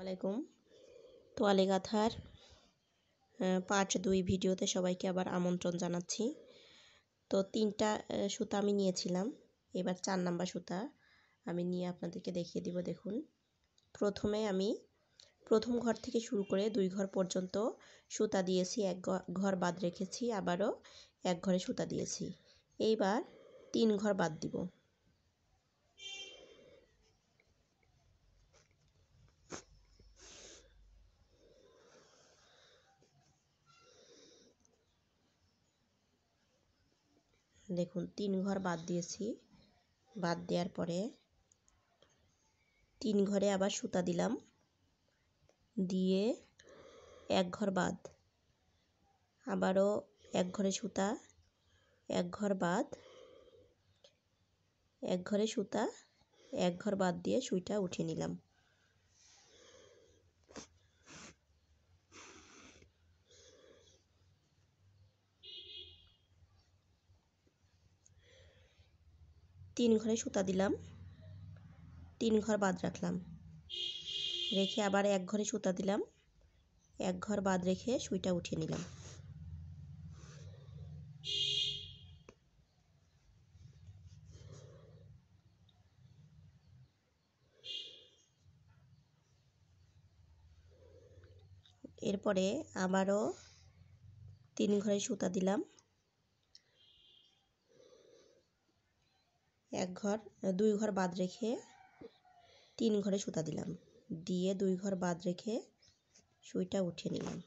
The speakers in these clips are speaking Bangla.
আলাইকুম। তোয়ালে গাঁথার পার্ট 2 ভিডিওতে সবাইকে আবার আমন্ত্রণ জানাচ্ছি। তো 3টা সুতা আমি নিয়েছিলাম। এবার 4 নাম্বার সুতা আমি নিয়ে আপনাদেরকে দেখিয়ে দিব। দেখুন, প্রথমে আমি প্রথম ঘর থেকে শুরু করে 2 ঘর পর্যন্ত সুতা দিয়েছি, এক ঘর বাদ রেখেছি, আবারও এক ঘরে সুতা দিয়েছি। এইবার 3 ঘর বাদ দিব। দেখুন 3 ঘর বাদ দিয়েছি। বাদ দেওয়ার পরে 3 ঘরে আবার সুতা দিলাম, দিয়ে এক ঘর বাদ, আবারও এক ঘরে সুতা, এক ঘর বাদ, এক ঘরে সুতা, এক ঘর বাদ দিয়ে সুইটা উঠিয়ে নিলাম। তিন ঘরে সুতা দিলাম, 3 ঘর বাদ রাখলাম, রেখে আবার এক ঘরে সুতা দিলাম, এক ঘর বাদ রেখে সুইটা উঠিয়ে নিলাম। এরপরে আবারও 3 ঘরে সুতা দিলাম, দুই ঘর বাদ রেখে 3 ঘরে সুতা দিলাম, দিয়ে 2 ঘর বাদ রেখে সুইটা উঠিয়ে নিলাম।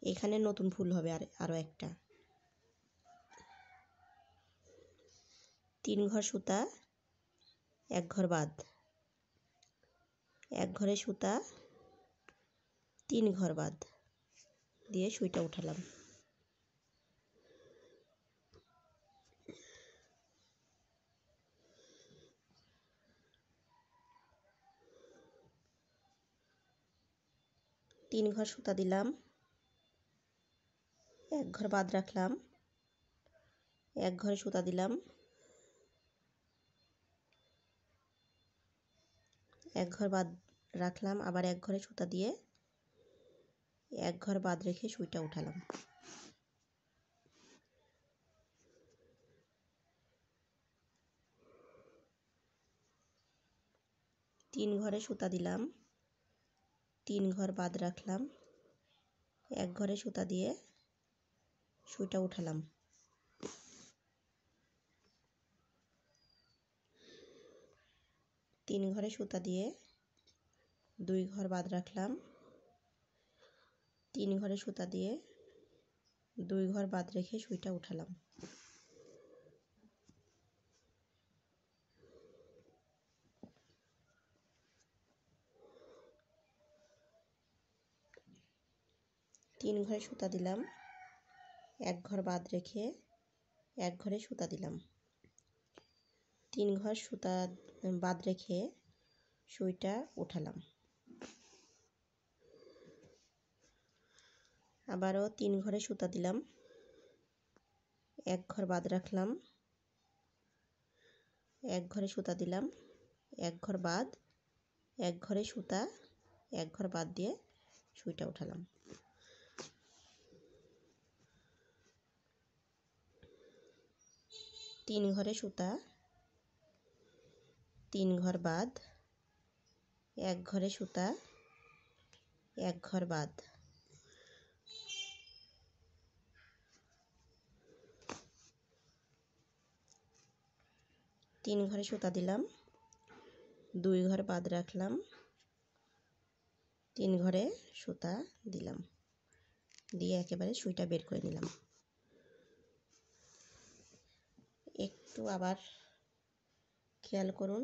এখানে নতুন ফুল হবে আরও একটা। 3 ঘর সুতা, এক ঘর বাদ, এক ঘরে সুতা, 3 ঘর বাদ দিয়ে সুইটা উঠালাম। তিন ঘর সুতা দিলাম, এক ঘর বাদ রাখলাম, এক ঘরে সুতা দিলাম, এক ঘর বাদ রাখলাম, আবার এক ঘরে সুতা দিয়ে এক ঘর বাদ রেখে সুইটা উঠালাম। তিন ঘরে সুতা দিলাম, 3 ঘর বাদ রাখলাম, এক ঘরে সুতা দিয়ে সুইটা উঠালাম। তিন ঘরে সুতা দিয়ে 2 ঘর বাদ রাখলাম, 3 ঘরে সুতা দিয়ে 2 ঘর বাদ রেখে সুইটা উঠালাম। তিন ঘরে সুতা দিলাম, এক ঘর বাদ রেখে এক ঘরে সুতা দিলাম, 3 ঘর সুতা বাদ রেখে সুইটা উঠালাম। আবারও 3 ঘরে সুতা দিলাম, এক ঘর বাদ রাখলাম, এক ঘরে সুতা দিলাম, এক ঘর বাদ, এক ঘরে সুতা, এক ঘর বাদ দিয়ে সুইটা উঠালাম। তিন ঘরে সুতা, 3 ঘর বাদ, এক ঘরে সুতা, এক ঘর বাদ, 3 ঘরে সুতা দিলাম, 2 ঘর বাদ রাখলাম, 3 ঘরে সুতা দিলাম, দিয়ে একেবারে সুইটা বের করে নিলাম। একটু আবার খেয়াল করুন,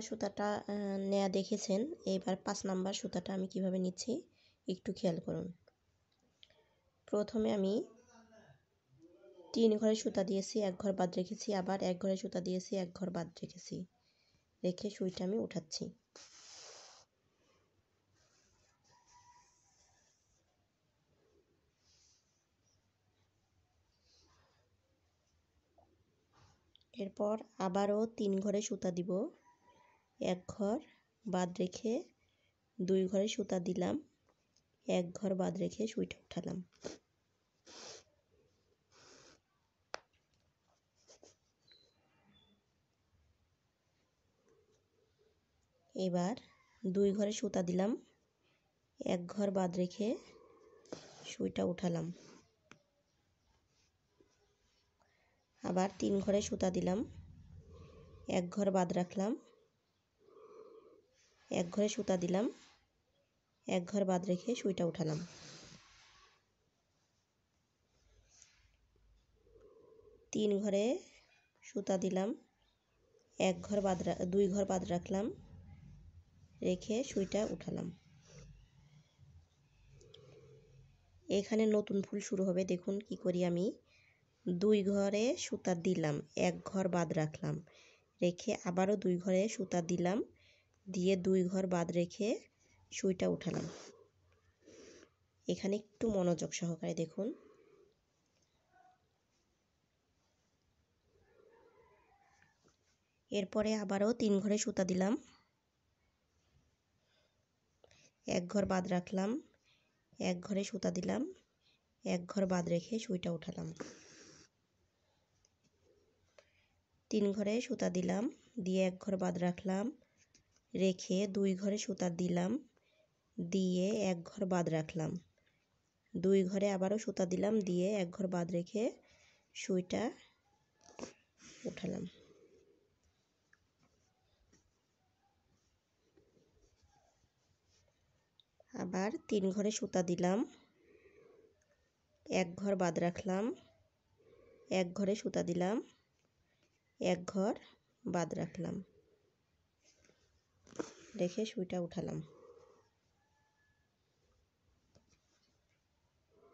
সুতাটা নেয়া দেখেছেন। এবার 5 নাম্বার সুতাটা আমি কিভাবে নিচ্ছি একটু খেয়াল করুন। প্রথমে আমি 3 ঘরে সুতা দিয়েছি, 1 ঘর বাদ রেখেছি, আবার 1 ঘরে সুতা দিয়েছি, 1 ঘর বাদ রেখেছি, রেখে সুইটা আমি উঠাচ্ছি। এরপর আবারও 3 ঘরে সুতা দিব, 1 ঘর বাদ রেখে 2 ঘরে সুতা দিলাম, 1 ঘর বাদ রেখে সুইটা উঠালাম। এবার 2 ঘরে সুতা দিলাম, 1 ঘর বাদ রেখে সুইটা উঠালাম। আবার 3 ঘরে সুতা দিলাম, 1 ঘর বাদ রাখলাম, 1 ঘরে সুতা দিলাম, 1 ঘর বাদ রেখে সুইটা উঠালাম। 3 ঘরে সুতা দিলাম, 2 ঘর বাদ রাখলাম, রেখে সুইটা উঠালাম। এখানে নতুন ফুল শুরু হবে। দেখুন কি করি আমি। 2 ঘরে সুতা দিলাম, 1 ঘর বাদ রাখলাম, রেখে আবারও 2 ঘরে সুতা দিলাম, দিয়ে 2 ঘর বাদ রেখে সুইটা উঠালাম। এখানে একটু মনোযোগ সহকারে দেখুন। এরপরে আবারও 3 ঘরে সুতা দিলাম, 1 ঘর বাদ রাখলাম, 1 ঘরে সুতা দিলাম, 1 ঘর বাদ রেখে সুইটা উঠালাম। 3 ঘরে সুতা দিলাম, দিয়ে 1 ঘর বাদ রাখলাম, রেখে 2 ঘরে সুতা দিলাম, দিয়ে 1 ঘর বাদ রাখলাম, 2 ঘরে আবারও সুতা দিলাম, দিয়ে 1 ঘর বাদ রেখে সুইটা উঠালাম। আবার 3 ঘরে সুতা দিলাম, 1 ঘর বাদ রাখলাম, 1 ঘরে সুতা দিলাম, 1 ঘর বাদ রাখলাম, রেখে সুইটা উঠালাম।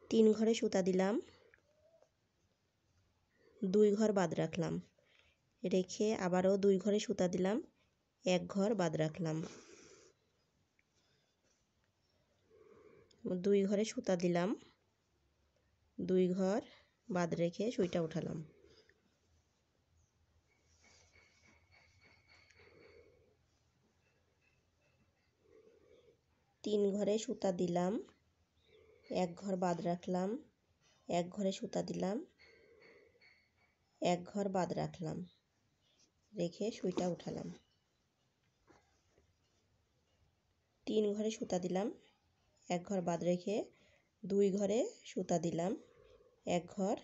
3 ঘরে সুতা দিলাম, 2 ঘর বাদ রাখলাম, রেখে আবারও 2 ঘরে সুতা দিলাম, 1 ঘর বাদ রাখলাম, 2 ঘরে সুতা দিলাম, 2 ঘর বাদ রেখে সুইটা উঠালাম। 3 ঘরে সুতা দিলাম, 1 ঘর বাদ রাখলাম, 1 ঘরে সুতা দিলাম, 1 ঘর বাদ রাখলাম, রেখে সুইটা উঠালাম। 3 ঘরে সুতা দিলাম, 1 ঘর বাদ রেখে 2 ঘরে সুতা দিলাম, 1 ঘর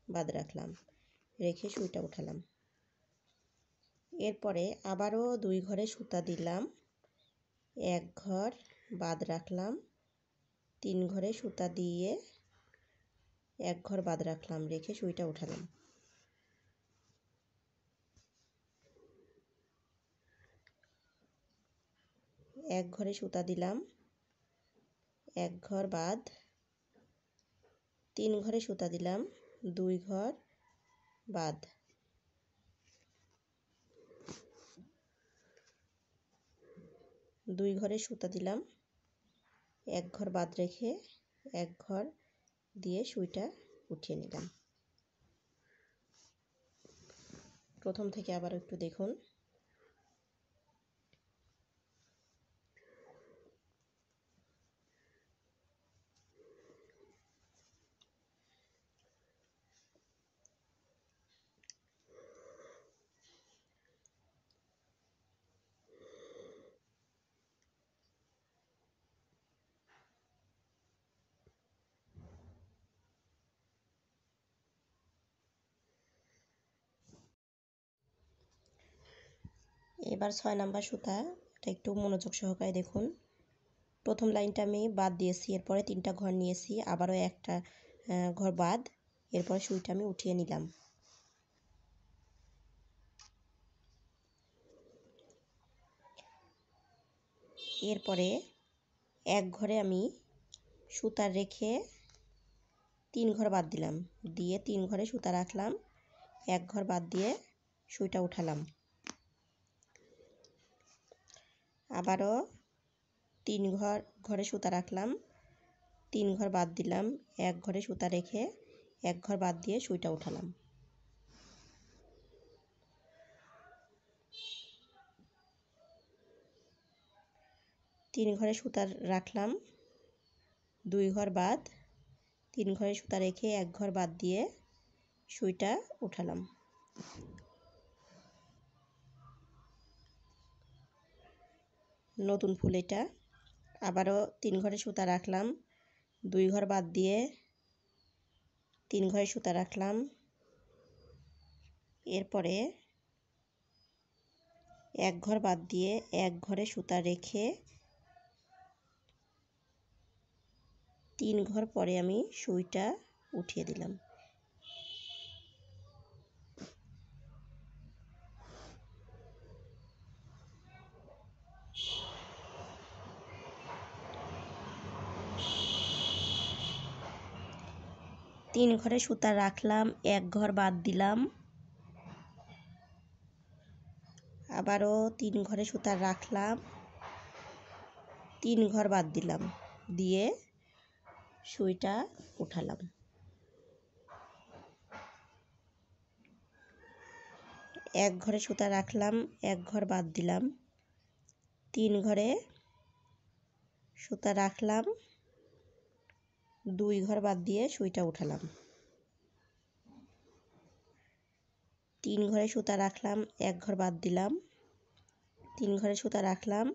বাদ রাখলাম, রেখে সুইটা উঠালাম। এরপরে আবারও 2 ঘরে সুতা দিলাম, 1 ঘর বাদ রাখলাম, 3 ঘরে সুতা দিয়ে 1 ঘর বাদ রাখলাম, রেখে সুইটা উঠালাম। এক ঘরে সুতা দিলাম, 1 ঘর বাদ, 3 ঘরে সুতা দিলাম, 2 ঘর বাদ, 2 ঘরে সুতা দিলাম, 1 ঘর বাদ রেখে 1 ঘর দিয়ে সুইটা উঠিয়ে নিলাম। প্রথম থেকে আবার একটু দেখুন। এবার 6 নাম্বার সুতা, এটা একটু মনোযোগ সহকারে দেখুন। প্রথম লাইনটা আমি বাদ দিয়েছি, এরপরে 3টা ঘর নিয়েছি, আবারও একটা ঘর বাদ, এরপর সুইটা আমি উঠিয়ে নিলাম। এরপরে এক ঘরে আমি সুতা রেখে 3 ঘর বাদ দিলাম, দিয়ে 3 ঘরে সুতা রাখলাম, এক ঘর বাদ দিয়ে সুইটা উঠালাম। আবারও 3 ঘরে সুতা রাখলাম, 3 ঘর বাদ দিলাম, এক ঘরে সুতা রেখে এক ঘর বাদ দিয়ে সুইটা উঠালাম। তিন ঘরে সুতা রাখলাম, 2 ঘর বাদ, 3 ঘরে সুতা রেখে এক ঘর বাদ দিয়ে সুইটা উঠালাম। নতুন ফুল এটা। আবারও 3 ঘরে সুতা রাখলাম, 2 ঘর বাদ দিয়ে 3 ঘরে সুতা রাখলাম। এরপরে এক ঘর বাদ দিয়ে এক ঘরে সুতা রেখে 3 ঘর পরে আমি সুইটা উঠিয়ে দিলাম। তিন ঘরে সুতা রাখলাম, এক ঘর বাদ দিলাম, আবারও 3 ঘরে সুতা রাখলাম, 3 ঘর বাদ দিলাম, দিয়ে সুইটা উঠালাম। এক ঘরে সুতা রাখলাম, এক ঘর বাদ দিলাম, 3 ঘরে সুতা রাখলাম, 2 ঘর বাদ দিয়ে সুইটা উঠালাম। 3 ঘরে সুতা রাখলাম, এক ঘর বাদ দিলাম, 3 ঘরে সুতা রাখলাম,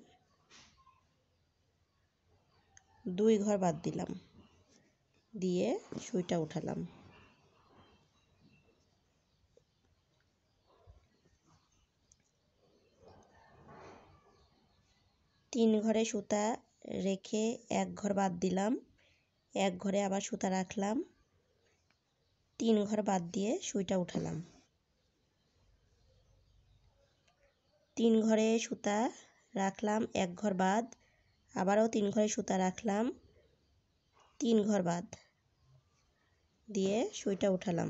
2 ঘর বাদ দিলাম, দিয়ে সুইটা উঠালাম। তিন ঘরে সুতা রেখে এক ঘর বাদ দিলাম, এক ঘরে আবার সুতা রাখলাম, 3 ঘর বাদ দিয়ে সুইটা উঠালাম। 3 ঘরে সুতা রাখলাম, এক ঘর বাদ, আবারও 3 ঘরে সুতা রাখলাম, 3 ঘর বাদ, দিয়ে সুইটা উঠালাম।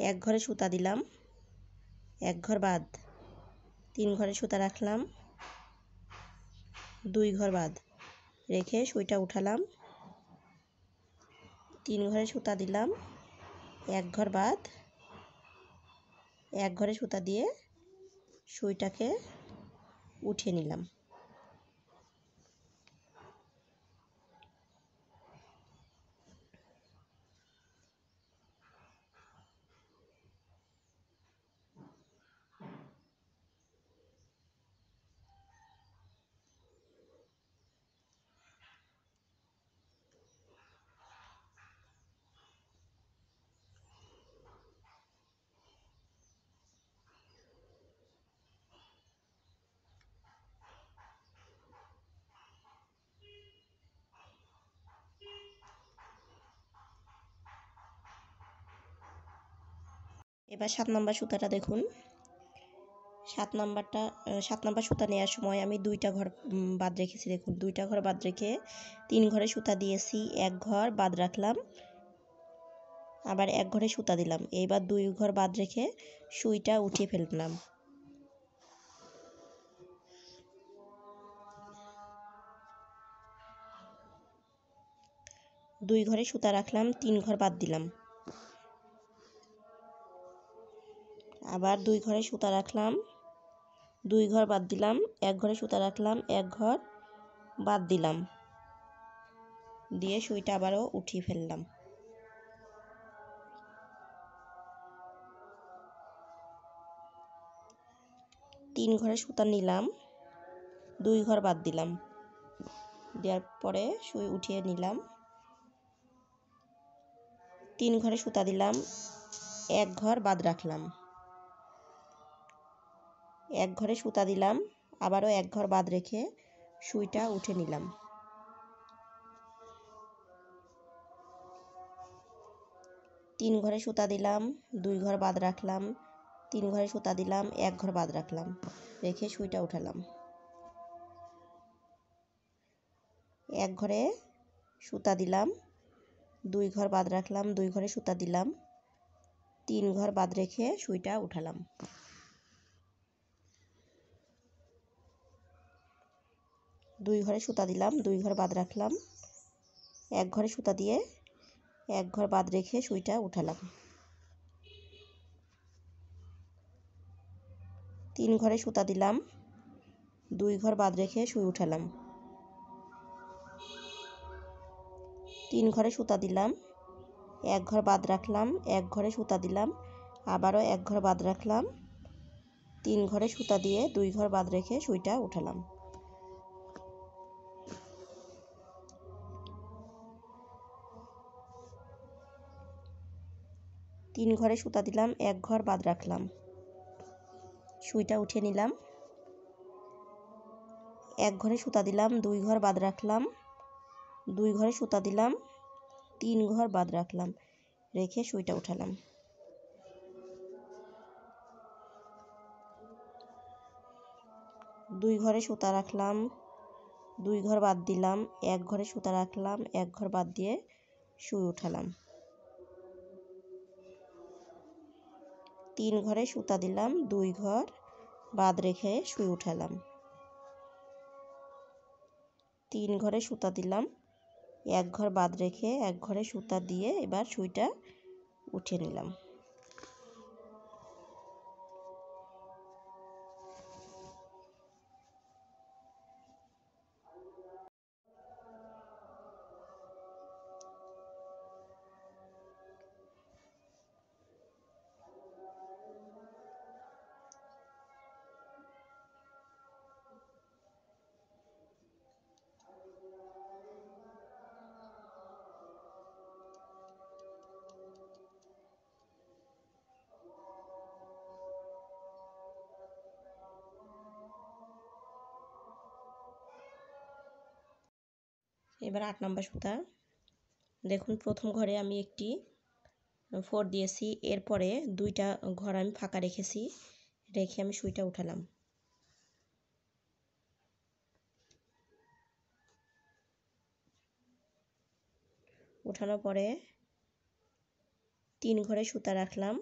এক ঘরে সুতা দিলাম, এক ঘর বাদ, 3 ঘরে সুতা রাখলাম, 2 ঘর বাদ রেখে সুইটা উঠালাম। 3 ঘরে সুতা দিলাম, এক ঘর বাদ, এক ঘরে সুতা দিয়ে সুইটাকে উঠিয়ে নিলাম। এবার 7 নাম্বার সুতাটা দেখুন। 7 নাম্বার সুতা নেওয়ার সময় আমি 2টা ঘর বাদ রেখেছি। দেখুন 2টা ঘর বাদ রেখে 3 ঘরে সুতা দিয়েছি, এক ঘর বাদ রাখলাম, আবার এক ঘরে সুতা দিলাম। এইবার 2 ঘর বাদ রেখে সুইটা উঠিয়ে ফেললাম। দুই ঘরে সুতা রাখলাম, 3 ঘর বাদ দিলাম, আবার 2 ঘরে সুতা রাখলাম, 2 ঘর বাদ দিলাম, এক ঘরে সুতা রাখলাম, এক ঘর বাদ দিলাম, দিয়ে সুইটা আবারও উঠিয়ে ফেললাম। তিন ঘরে সুতা নিলাম, 2 ঘর বাদ দিলাম, দেওয়ার পরে সুই উঠিয়ে নিলাম। 3 ঘরে সুতা দিলাম, এক ঘর বাদ রাখলাম, এক ঘরে সুতা দিলাম, আবারও এক ঘর বাদ রেখে সুইটা উঠে নিলাম। 3 ঘরে সুতা দিলাম, 2 ঘর বাদ রাখলাম, 3 ঘরে সুতা দিলাম, 1 ঘর বাদ রাখলাম, রেখে সুইটা উঠালাম। 1 ঘরে সুতা দিলাম, 2 ঘর বাদ রাখলাম, 2 ঘরে সুতা দিলাম, 3 ঘর বাদ রেখে সুইটা উঠালাম। 2 ঘরে সুতা দিলাম, 2 ঘর বাদ রাখলাম, 1 ঘরে সুতা দিয়ে 1 ঘর বাদ রেখে সুইটা উঠালাম। 3 ঘরে সুতা দিলাম, 2 ঘর বাদ রেখে সুই উঠালাম। 3 ঘরে সুতা দিলাম, 1 ঘর বাদ রাখলাম, 1 ঘরে সুতা দিলাম, আবারও 1 ঘর বাদ রাখলাম, 3 ঘরে সুতা দিয়ে 2 ঘর বাদ রেখে সুইটা উঠালাম। 3 ঘরে সুতা দিলাম, 1 ঘর বাদ রাখলাম, সুইটা উঠিয়ে নিলাম। 1 ঘরে সুতা দিলাম, 2 ঘর বাদ রাখলাম, 2 ঘরে সুতা দিলাম, 3 ঘর বাদ রাখলাম, রেখে সুইটা উঠালাম। 2 ঘরে সুতা রাখলাম, 2 ঘর বাদ দিলাম, 1 ঘরে সুতা রাখলাম, 1 ঘর বাদ দিয়ে সুই উঠালাম। 3 ঘরে সুতা দিলাম, 2 ঘর বাদ রেখে সুই উঠালাম। 3 ঘরে সুতা দিলাম, 1 ঘর বাদ রেখে 1 ঘরে সুতা দিয়ে এবার সুইটা উঠিয়ে নিলাম। এবার 8 নম্বর সুতা। দেখুন প্রথম ঘরে আমি একটি 4 দিয়েছি, এরপরে 2টা ঘর আমি ফাঁকা রেখেছি, রেখে আমি সুইটা উঠালাম। উঠানোর পরে 3 ঘরে সুতা রাখলাম,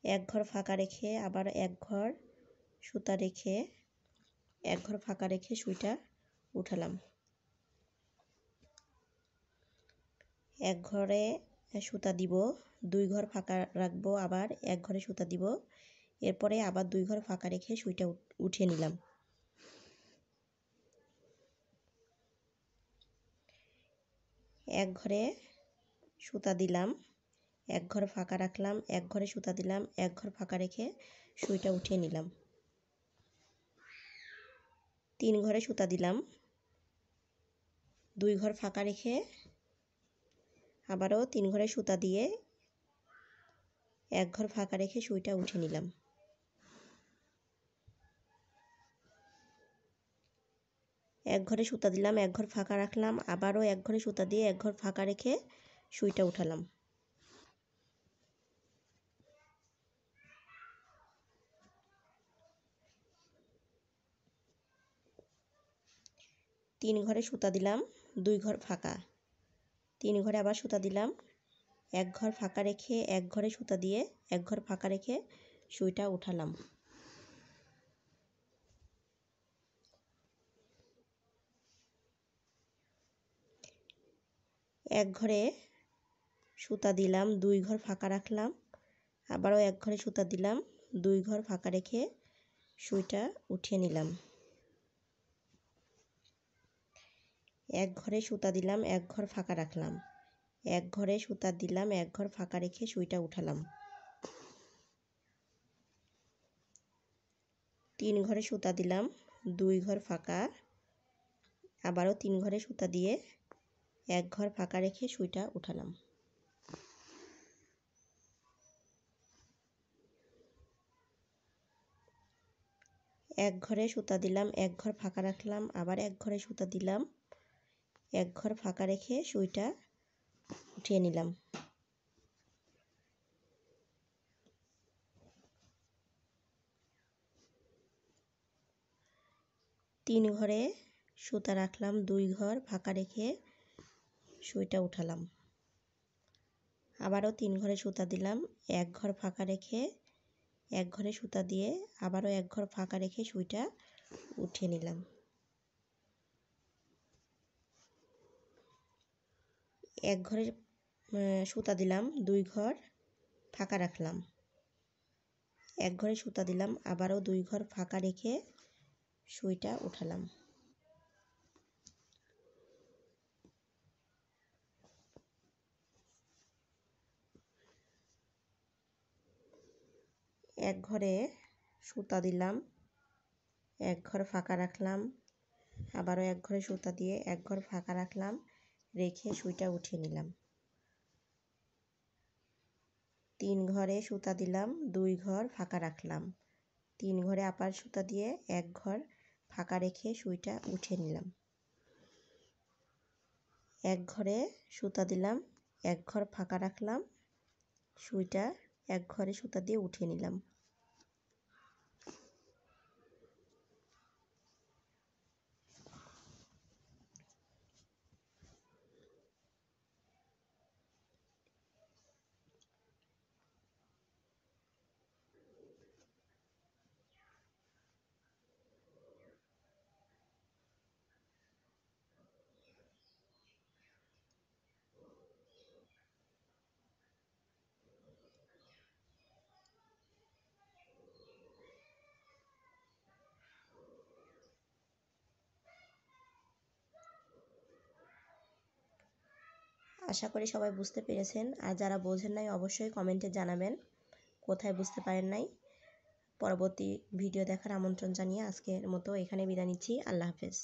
1 ঘর ফাঁকা রেখে আবার 1 ঘর সুতা রেখে 1 ঘর ফাঁকা রেখে সুইটা উঠালাম। 1 ঘরে সুতা দিব, 2 ঘর ফাঁকা রাখবো, আবার 1 ঘরে সুতা দিব, এরপরে আবার 2 ঘর ফাঁকা রেখে সুইটা উঠিয়ে নিলাম। 1 ঘরে সুতা দিলাম, 1 ঘর ফাঁকা রাখলাম, 1 ঘরে সুতা দিলাম, 1 ঘর ফাঁকা রেখে সুইটা উঠিয়ে নিলাম। 3 ঘরে সুতা দিলাম, 2 ঘর ফাঁকা রেখে আবারও 3 ঘরে সুতা দিয়ে 1 ঘর ফাঁকা রেখে সুইটা উঠিয়ে নিলাম। 1 ঘরে সুতা দিলাম, 1 ঘর ফাঁকা রাখলাম, আবারও 1 ঘরে সুতা দিয়ে 1 ঘর ফাঁকা রেখে সুইটা উঠালাম। 3 ঘরে সুতা দিলাম, 2 ঘর ফাঁকা, 3 ঘরে আবার সুতা দিলাম, 1 ঘর ফাঁকা রেখে 1 ঘরে সুতা দিয়ে 1 ঘর ফাঁকা রেখে সুইটা উঠালাম। 1 ঘরে সুতা দিলাম, 2 ঘর ফাঁকা রাখলাম, আবারও 1 ঘরে সুতা দিলাম, 2 ঘর ফাঁকা রেখে সুইটা উঠিয়ে নিলাম। 1 ঘরে সুতা দিলাম, 1 ঘর ফাঁকা রাখলাম, 1 ঘরে সুতা দিলাম, 1 ঘর ফাঁকা রেখে সুইটা উঠালাম। 3 ঘরে সুতা দিলাম, 2 ঘর ফাঁকা, আবারও 3 ঘরে সুতা দিয়ে 1 ঘর ফাঁকা রেখে সুইটা উঠালাম। 1 ঘরে সুতা দিলাম, 1 ঘর ফাঁকা রাখলাম, আবার 1 ঘরে সুতা দিলাম, 1 ঘর ফাঁকা রেখে সুইটা উঠিয়ে নিলাম। 3 ঘরে সুতা রাখলাম, 2 ঘর ফাঁকা রেখে সুইটা উঠালাম। আবারও 3 ঘরে সুতা দিলাম, 1 ঘর ফাঁকা রেখে 1 ঘরে সুতা দিয়ে আবারও 1 ঘর ফাঁকা রেখে সুইটা উঠিয়ে নিলাম। 1 ঘরে সুতা দিলাম, 2 ঘর ফাঁকা রাখলাম, 1 ঘরে সুতা দিলাম, আবারও 2 ঘর ফাঁকা রেখে সুইটা উঠালাম। এক ঘরে সুতা দিলাম, 1 ঘর ফাঁকা রাখলাম, আবারও 1 ঘরে সুতা দিয়ে 1 ঘর ফাঁকা রাখলাম, রেখে সুইটা উঠিয়ে নিলাম। 3 ঘরে সুতা দিলাম, 2 ঘর ফাঁকা রাখলাম, 3 ঘরে আবার সুতা দিয়ে 1 ঘর ফাঁকা রেখে সুইটা উঠিয়ে নিলাম। 1 ঘরে সুতা দিলাম, 1 ঘর ফাঁকা রাখলাম, সুইটা 1 ঘরে সুতা দিয়ে উঠিয়ে নিলাম। আশা করি সবাই বুঝতে পেরেছেন, আর যারা বোঝেন নাই অবশ্যই কমেন্টে জানাবেন কোথায় বুঝতে পারেন নাই। পরবর্তী ভিডিও দেখার আমন্ত্রণ জানিয়ে আজকের মতো এখানে বিদায় নিচ্ছি। আল্লাহ হাফেজ।